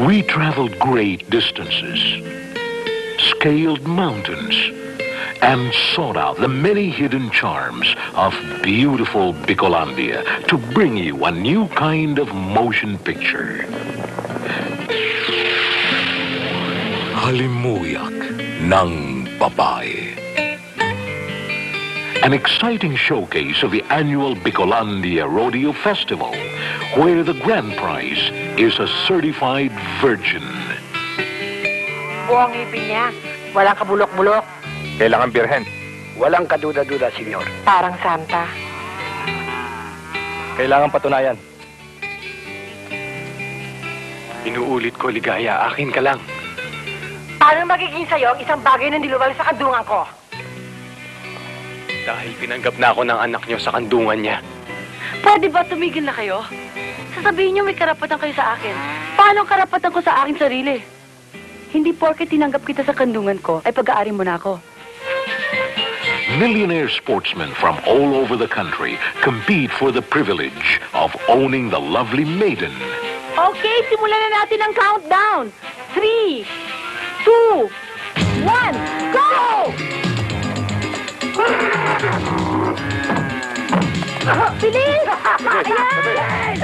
We traveled great distances, scaled mountains, and sought out the many hidden charms of beautiful Bicolandia to bring you a new kind of motion picture. Halimuyak ng Babae. An exciting showcase of the annual Bicolandia Rodeo Festival, where the grand prize is a certified virgin. Buong ngipin niya, walang kabulok-bulok. Kailangan birhen. Walang kaduda-duda, senyor. Parang santa. Kailangan patunayan. Inuulit ko, Ligaya, akin ka lang. Paano magiging sa'yo ang isang bagay na niluwal sa kandungan ko? Dahil tinanggap na ako ng anak niyo sa kandungan niya. Pwede ba tumigil na kayo? Sasabihin niyo may karapatan kayo sa akin. Paano ang karapatan ko sa aking sarili? Hindi porke tinanggap kita sa kandungan ko, ay pag-aari mo na ako. Millionaire sportsmen from all over the country compete for the privilege of owning the lovely maiden. Okay, simulan na natin ang countdown. 3, 2, 1, go! Bilis! Ayan!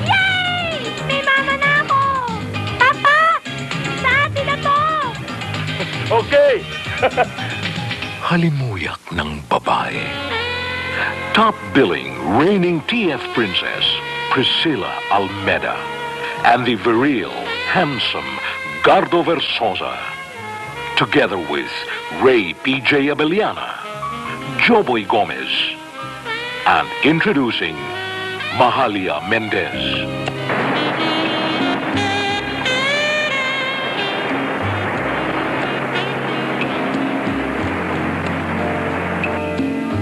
Yay! May mama na ako! Papa! Sa atin na to! Okay! Halimuyak ng Babae. Top billing, reigning TF princess, Priscilla Almeda, and the virile, handsome Gardo Versosa, together with Ray P.J. Abellana, Joboy Gomez, and introducing Mahalia Mendez.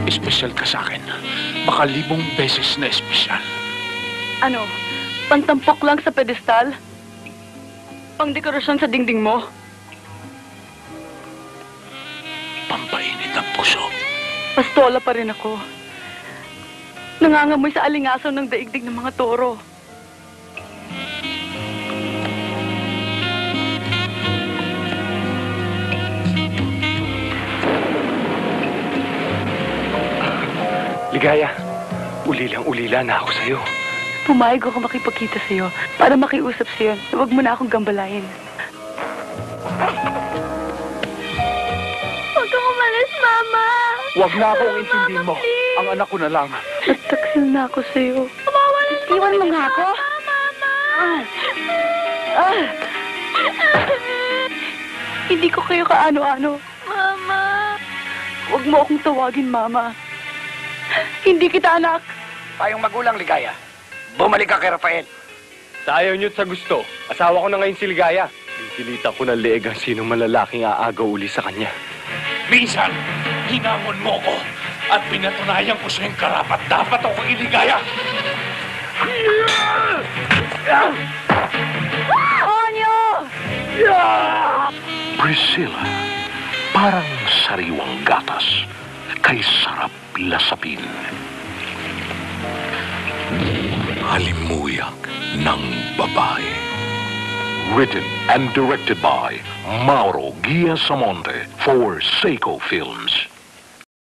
Espesyal ka sa akin. Baka 1000 beses na espesyal. Ano? Pantampok lang sa pedestal? Pangdekorasyon sa dingding mo? Pampainit ang puso. Pastola pa rin ako. Nangangamoy sa alingaso ng daigdig ng mga toro. Ligaya, ulilang-ulila na ako sa'yo. Pumayag ako makipagkita sa'yo para makiusap sa'yo. Huwag mo na akong gambalain. Huwag kang umalis, Mama! Huwag na akong intindihin mo. Ang anak ko na lang. Nagtaksil na ako sa'yo. Iwan mo nga ako? Mama! Hindi ko kayo kaano-ano. Mama! Huwag mo akong tawagin, Mama. Hindi kita anak. Tayong magulang, Ligaya. Bumalik ka kay Rafael. Sa ayaw niyo't sa gusto, asawa ko na ngayon si Ligaya. Pipilitan ko ng leeg ang sino malalaking aagaw uli sa kanya. Minsan, hinamon mo ko at pinatunayan ko sa'yong karapat dapat ako iligaya. Onyo! Priscilla, parang sariwang gatas, kay sarap lasapin. Halimuyak ng Babae. Written and directed by Mauro Giasamonte for Seiko Films.